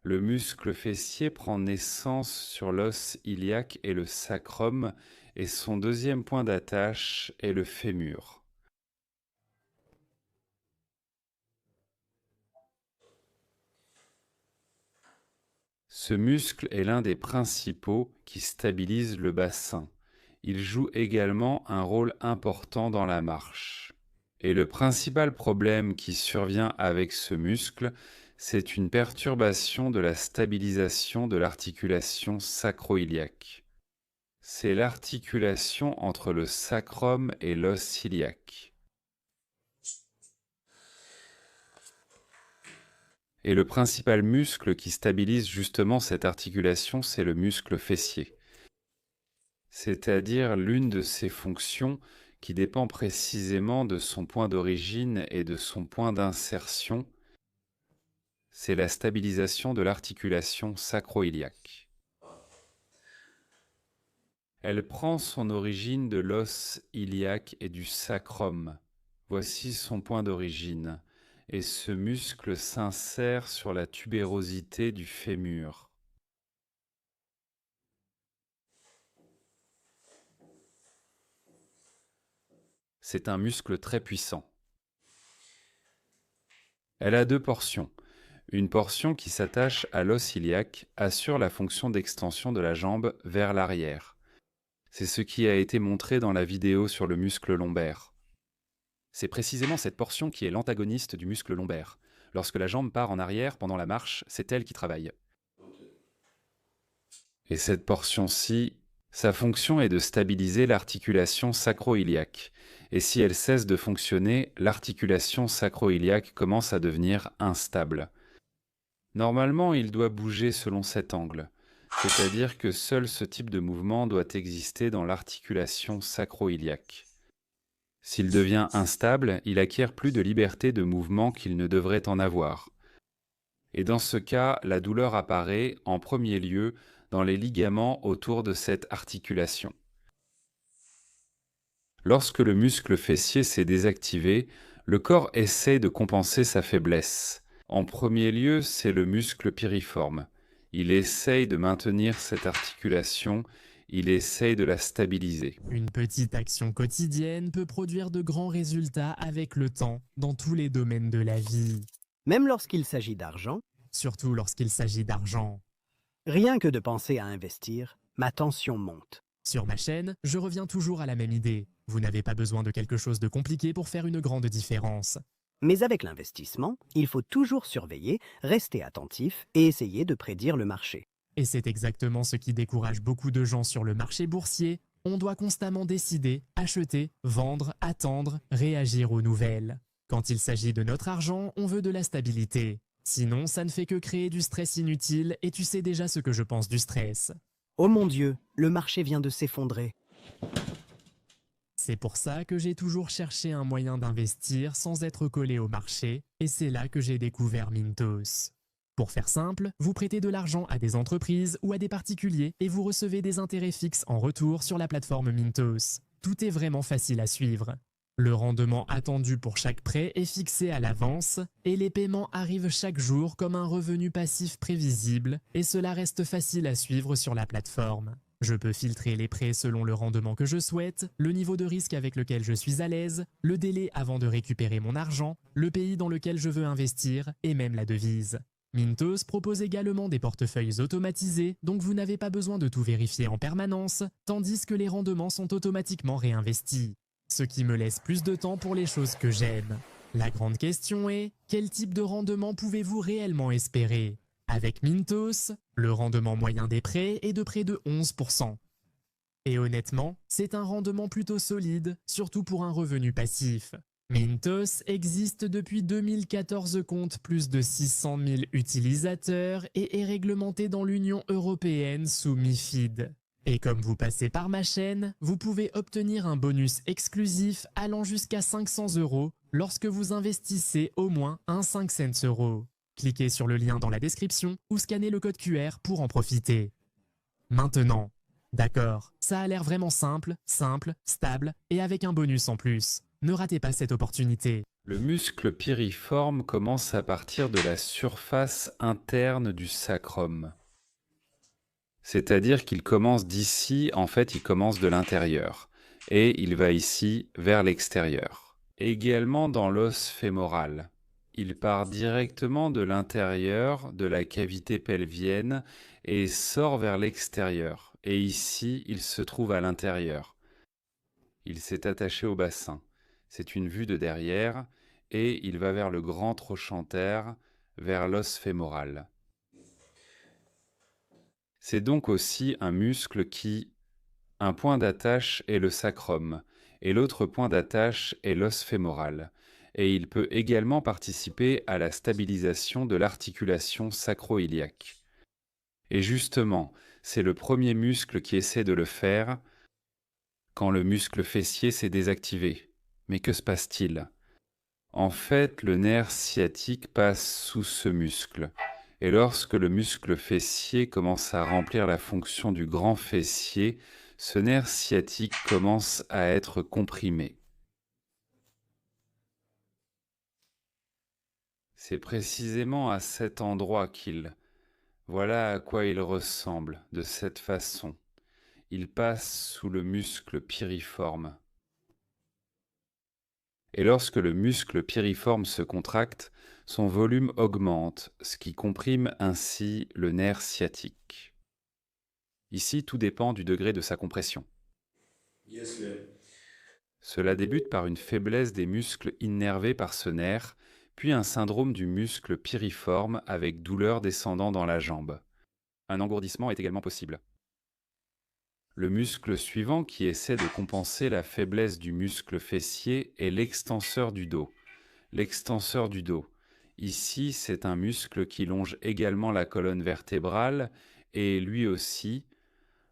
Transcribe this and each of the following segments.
Le muscle fessier prend naissance sur l'os iliaque et le sacrum, et son deuxième point d'attache est le fémur. Ce muscle est l'un des principaux qui stabilise le bassin. Il joue également un rôle important dans la marche. Et le principal problème qui survient avec ce muscle, c'est une perturbation de la stabilisation de l'articulation sacro-iliaque. C'est l'articulation entre le sacrum et l'os iliaque. Et le principal muscle qui stabilise justement cette articulation, c'est le muscle fessier. C'est-à-dire l'une de ses fonctions qui dépend précisément de son point d'origine et de son point d'insertion, c'est la stabilisation de l'articulation sacro-iliaque. Elle prend son origine de l'os iliaque et du sacrum. Voici son point d'origine, et ce muscle s'insère sur la tubérosité du fémur. C'est un muscle très puissant. Elle a deux portions. Une portion qui s'attache à l'os iliaque assure la fonction d'extension de la jambe vers l'arrière. C'est ce qui a été montré dans la vidéo sur le muscle lombaire. C'est précisément cette portion qui est l'antagoniste du muscle lombaire. Lorsque la jambe part en arrière pendant la marche, c'est elle qui travaille. Et cette portion-ci, sa fonction est de stabiliser l'articulation sacro-iliaque. Et si elle cesse de fonctionner, l'articulation sacro-iliaque commence à devenir instable. Normalement, il doit bouger selon cet angle, c'est-à-dire que seul ce type de mouvement doit exister dans l'articulation sacro-iliaque. S'il devient instable, il acquiert plus de liberté de mouvement qu'il ne devrait en avoir. Et dans ce cas, la douleur apparaît, en premier lieu, dans les ligaments autour de cette articulation. Lorsque le muscle fessier s'est désactivé, le corps essaie de compenser sa faiblesse. En premier lieu, c'est le muscle piriforme. Il essaye de maintenir cette articulation, il essaye de la stabiliser. Une petite action quotidienne peut produire de grands résultats avec le temps, dans tous les domaines de la vie. Même lorsqu'il s'agit d'argent, Surtout lorsqu'il s'agit d'argent. rien que de penser à investir, ma tension monte. Sur ma chaîne, je reviens toujours à la même idée. Vous n'avez pas besoin de quelque chose de compliqué pour faire une grande différence. Mais avec l'investissement, il faut toujours surveiller, rester attentif et essayer de prédire le marché. Et c'est exactement ce qui décourage beaucoup de gens sur le marché boursier. On doit constamment décider, acheter, vendre, attendre, réagir aux nouvelles. Quand il s'agit de notre argent, on veut de la stabilité. Sinon, ça ne fait que créer du stress inutile et tu sais déjà ce que je pense du stress. Oh mon Dieu, le marché vient de s'effondrer. C'est pour ça que j'ai toujours cherché un moyen d'investir sans être collé au marché, et c'est là que j'ai découvert Mintos. Pour faire simple, vous prêtez de l'argent à des entreprises ou à des particuliers et vous recevez des intérêts fixes en retour sur la plateforme Mintos. Tout est vraiment facile à suivre. Le rendement attendu pour chaque prêt est fixé à l'avance et les paiements arrivent chaque jour comme un revenu passif prévisible et cela reste facile à suivre sur la plateforme. Je peux filtrer les prêts selon le rendement que je souhaite, le niveau de risque avec lequel je suis à l'aise, le délai avant de récupérer mon argent, le pays dans lequel je veux investir et même la devise. Mintos propose également des portefeuilles automatisés, donc vous n'avez pas besoin de tout vérifier en permanence, tandis que les rendements sont automatiquement réinvestis. Ce qui me laisse plus de temps pour les choses que j'aime. La grande question est, quel type de rendement pouvez-vous réellement espérer ? Avec Mintos, le rendement moyen des prêts est de près de 11%. Et honnêtement, c'est un rendement plutôt solide, surtout pour un revenu passif. Mintos existe depuis 2014, compte plus de 600 000 utilisateurs et est réglementé dans l'Union européenne sous MiFID. Et comme vous passez par ma chaîne, vous pouvez obtenir un bonus exclusif allant jusqu'à 500 € lorsque vous investissez au moins un 5 cents euros. Cliquez sur le lien dans la description ou scannez le code QR pour en profiter. Maintenant, d'accord, ça a l'air vraiment simple, stable et avec un bonus en plus. Ne ratez pas cette opportunité. Le muscle piriforme commence à partir de la surface interne du sacrum. C'est-à-dire qu'il commence d'ici, en fait, il commence de l'intérieur. Et il va ici vers l'extérieur. Également dans l'os fémoral. Il part directement de l'intérieur de la cavité pelvienne et sort vers l'extérieur. Et ici, il se trouve à l'intérieur. Il s'est attaché au bassin. C'est une vue de derrière et il va vers le grand trochanter, vers l'os fémoral. C'est donc aussi un muscle qui, un point d'attache est le sacrum et l'autre point d'attache est l'os fémoral. Et il peut également participer à la stabilisation de l'articulation sacro-iliaque. Et justement, c'est le premier muscle qui essaie de le faire quand le muscle fessier s'est désactivé. Mais que se passe-t-il ? En fait, le nerf sciatique passe sous ce muscle. Et lorsque le muscle fessier commence à remplir la fonction du grand fessier, ce nerf sciatique commence à être comprimé. C'est précisément à cet endroit voilà à quoi il ressemble, de cette façon. Il passe sous le muscle piriforme. Et lorsque le muscle piriforme se contracte, son volume augmente, ce qui comprime ainsi le nerf sciatique. Ici, tout dépend du degré de sa compression. Cela débute par une faiblesse des muscles innervés par ce nerf, puis un syndrome du muscle piriforme avec douleur descendant dans la jambe. Un engourdissement est également possible. Le muscle suivant qui essaie de compenser la faiblesse du muscle fessier est l'extenseur du dos. L'extenseur du dos. Ici, c'est un muscle qui longe également la colonne vertébrale et lui aussi,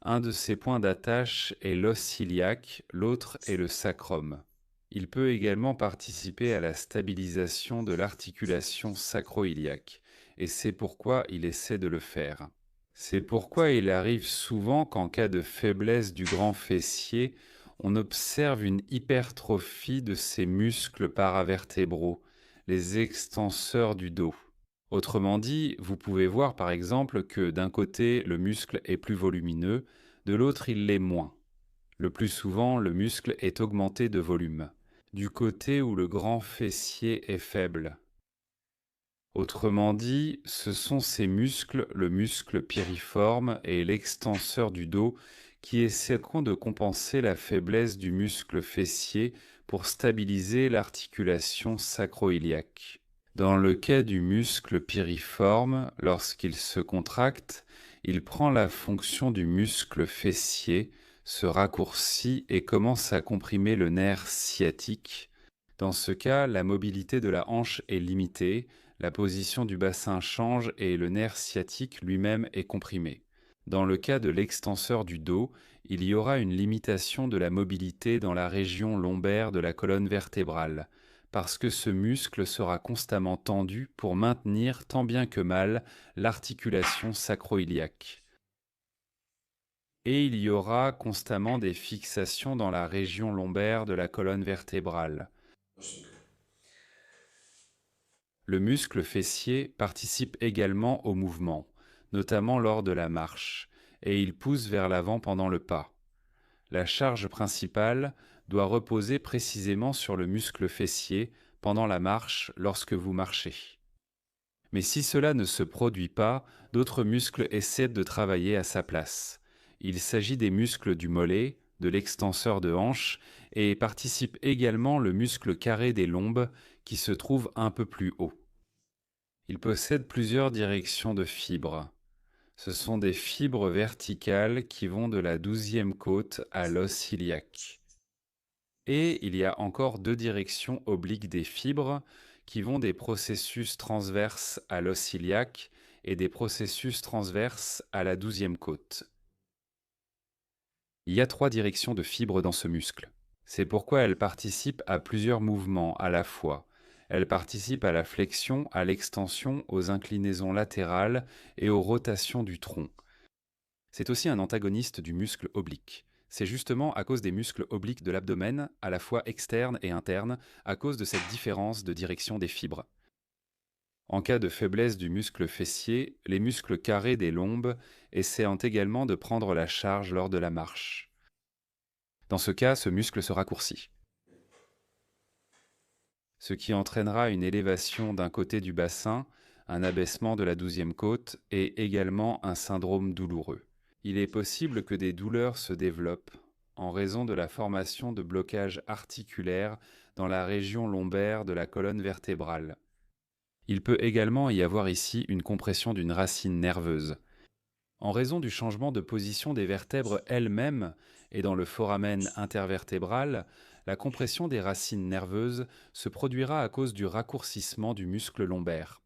un de ses points d'attache est l'os iliaque, l'autre est le sacrum. Il peut également participer à la stabilisation de l'articulation sacro-iliaque, et c'est pourquoi il essaie de le faire. C'est pourquoi il arrive souvent qu'en cas de faiblesse du grand fessier, on observe une hypertrophie de ces muscles paravertébraux, les extenseurs du dos. Autrement dit, vous pouvez voir par exemple que d'un côté, le muscle est plus volumineux, de l'autre, il l'est moins. Le plus souvent, le muscle est augmenté de volume, du côté où le grand fessier est faible. Autrement dit, ce sont ces muscles, le muscle piriforme et l'extenseur du dos, qui essaieront de compenser la faiblesse du muscle fessier pour stabiliser l'articulation sacro-iliaque. Dans le cas du muscle piriforme, lorsqu'il se contracte, il prend la fonction du muscle fessier, se raccourcit et commence à comprimer le nerf sciatique. Dans ce cas, la mobilité de la hanche est limitée, la position du bassin change et le nerf sciatique lui-même est comprimé. Dans le cas de l'extenseur du dos, il y aura une limitation de la mobilité dans la région lombaire de la colonne vertébrale, parce que ce muscle sera constamment tendu pour maintenir tant bien que mal l'articulation sacro-iliaque. Et il y aura constamment des fixations dans la région lombaire de la colonne vertébrale. Le muscle fessier participe également au mouvement, notamment lors de la marche, et il pousse vers l'avant pendant le pas. La charge principale doit reposer précisément sur le muscle fessier pendant la marche lorsque vous marchez. Mais si cela ne se produit pas, d'autres muscles essaient de travailler à sa place. Il s'agit des muscles du mollet, de l'extenseur de hanche, et participe également le muscle carré des lombes qui se trouve un peu plus haut. Il possède plusieurs directions de fibres. Ce sont des fibres verticales qui vont de la 12e côte à l'os iliaque. Et il y a encore deux directions obliques des fibres qui vont des processus transverses à l'os iliaque et des processus transverses à la 12e côte. Il y a 3 directions de fibres dans ce muscle. C'est pourquoi elles participent à plusieurs mouvements à la fois. Elles participent à la flexion, à l'extension, aux inclinaisons latérales et aux rotations du tronc. C'est aussi un antagoniste du muscle oblique. C'est justement à cause des muscles obliques de l'abdomen, à la fois externes et internes, à cause de cette différence de direction des fibres. En cas de faiblesse du muscle fessier, les muscles carrés des lombes essaient également de prendre la charge lors de la marche. Dans ce cas, ce muscle se raccourcit, ce qui entraînera une élévation d'un côté du bassin, un abaissement de la 12e côte et également un syndrome douloureux. Il est possible que des douleurs se développent en raison de la formation de blocages articulaires dans la région lombaire de la colonne vertébrale. Il peut également y avoir ici une compression d'une racine nerveuse. En raison du changement de position des vertèbres elles-mêmes et dans le foramen intervertébral, la compression des racines nerveuses se produira à cause du raccourcissement du muscle lombaire.